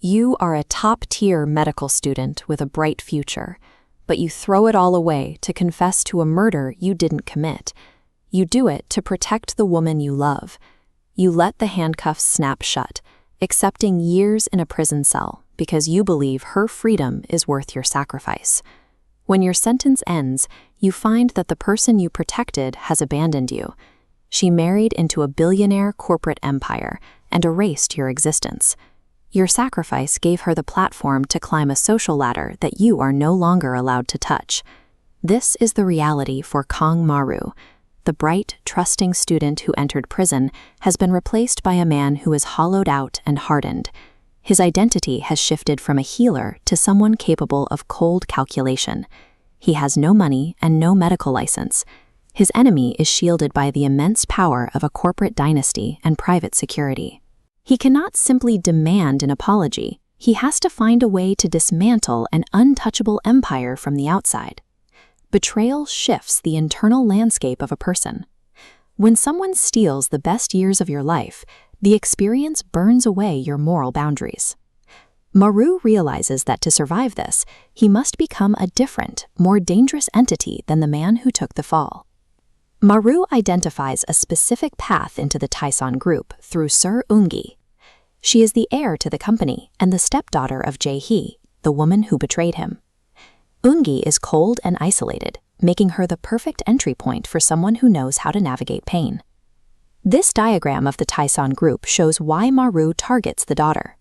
You are a top-tier medical student with a bright future, but you throw it all away to confess to a murder you didn't commit. You do it to protect the woman you love. You let the handcuffs snap shut, accepting years in a prison cell because you believe her freedom is worth your sacrifice. When your sentence ends, you find that the person you protected has abandoned you. She married into a billionaire corporate empire and erased your existence. Your sacrifice gave her the platform to climb a social ladder that you are no longer allowed to touch. This is the reality for Kang Maru. The bright, trusting student who entered prison has been replaced by a man who is hollowed out and hardened. His identity has shifted from a healer to someone capable of cold calculation. He has no money and no medical license. His enemy is shielded by the immense power of a corporate dynasty and private security. He cannot simply demand an apology. He has to find a way to dismantle an untouchable empire from the outside. Betrayal shifts the internal landscape of a person. When someone steals the best years of your life, the experience burns away your moral boundaries. Maru realizes that to survive this, he must become a different, more dangerous entity than the man who took the fall. Maru identifies a specific path into the Taeson group through Sir Eun-gi. She is the heir to the company and the stepdaughter of Jae-hee, the woman who betrayed him. Eun-gi is cold and isolated, making her the perfect entry point for someone who knows how to navigate pain. This diagram of the Taeson group shows why Maru targets the daughter.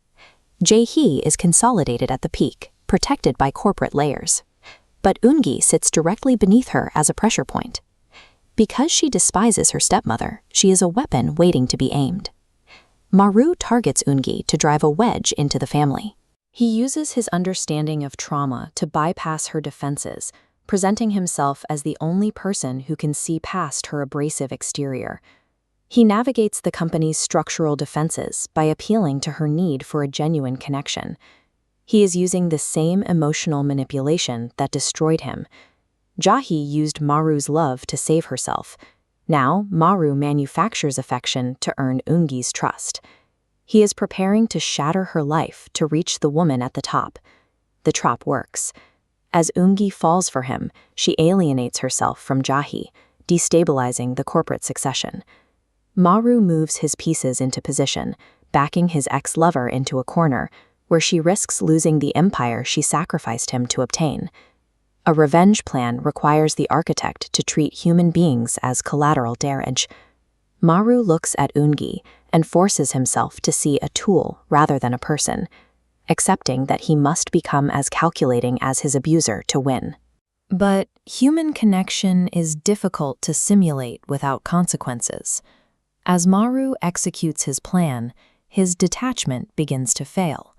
Jae-hee is consolidated at the peak, protected by corporate layers. But Eun-gi sits directly beneath her as a pressure point. Because she despises her stepmother, she is a weapon waiting to be aimed. Maru targets Eun-gi to drive a wedge into the family. He uses his understanding of trauma to bypass her defenses, presenting himself as the only person who can see past her abrasive exterior. He navigates the company's structural defenses by appealing to her need for a genuine connection. He is using the same emotional manipulation that destroyed him. Jae-hee used Maru's love to save herself. Now, Maru manufactures affection to earn Eun-gi's trust. He is preparing to shatter her life to reach the woman at the top. The trap works. As Eun-gi falls for him, she alienates herself from Jae-hee, destabilizing the corporate succession. Maru moves his pieces into position, backing his ex-lover into a corner, where she risks losing the empire she sacrificed him to obtain. A revenge plan requires the architect to treat human beings as collateral damage. Maru looks at Eun-gi and forces himself to see a tool rather than a person, accepting that he must become as calculating as his abuser to win. But human connection is difficult to simulate without consequences. As Maru executes his plan, his detachment begins to fail.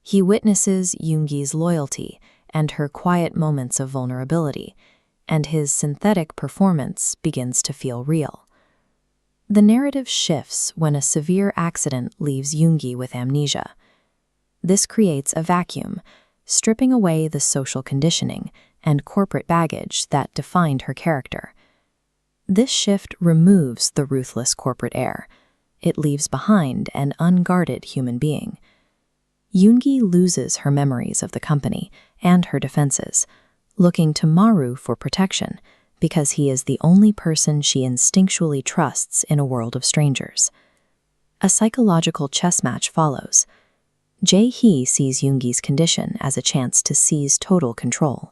He witnesses Eun-gi's loyalty and her quiet moments of vulnerability, and his synthetic performance begins to feel real. The narrative shifts when a severe accident leaves Eun-gi with amnesia. This creates a vacuum, stripping away the social conditioning and corporate baggage that defined her character. This shift removes the ruthless corporate heir. It leaves behind an unguarded human being. Eun-gi loses her memories of the company and her defenses, looking to Maru for protection because he is the only person she instinctually trusts in a world of strangers. A psychological chess match follows. Jae-hee sees Eun-gi's condition as a chance to seize total control.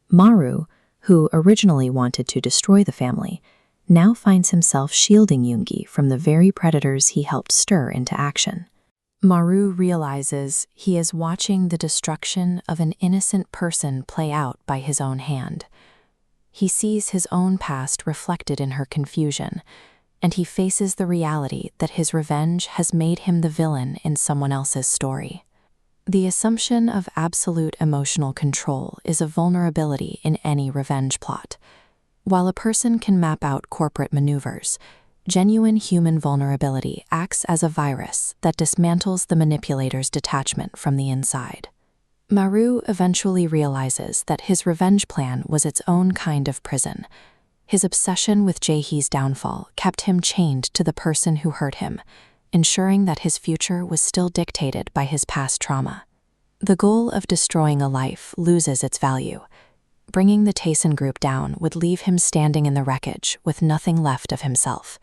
Maru, who originally wanted to destroy the family, now finds himself shielding Eun-gi from the very predators he helped stir into action. Maru realizes he is watching the destruction of an innocent person play out by his own hand. He sees his own past reflected in her confusion, and he faces the reality that his revenge has made him the villain in someone else's story. The assumption of absolute emotional control is a vulnerability in any revenge plot. While a person can map out corporate maneuvers, genuine human vulnerability acts as a virus that dismantles the manipulator's detachment from the inside. Maru eventually realizes that his revenge plan was its own kind of prison. His obsession with Jae-hee's downfall kept him chained to the person who hurt him, ensuring that his future was still dictated by his past trauma. The goal of destroying a life loses its value. Bringing the Taesin group down would leave him standing in the wreckage with nothing left of himself.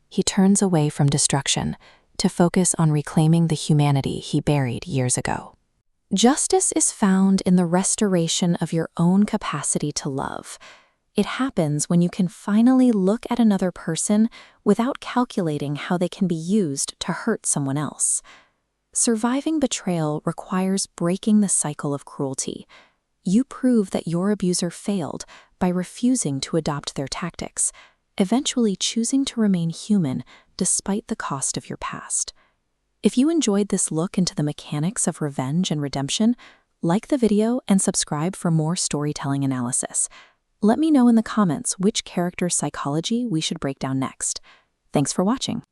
He turns away from destruction to focus on reclaiming the humanity he buried years ago. Justice is found in the restoration of your own capacity to love. It happens when you can finally look at another person without calculating how they can be used to hurt someone else. Surviving betrayal requires breaking the cycle of cruelty. You prove that your abuser failed by refusing to adopt their tactics, eventually choosing to remain human despite the cost of your past. If you enjoyed this look into the mechanics of revenge and redemption, like the video and subscribe for more storytelling analysis. Let me know in the comments which character's psychology we should break down next. Thanks for watching.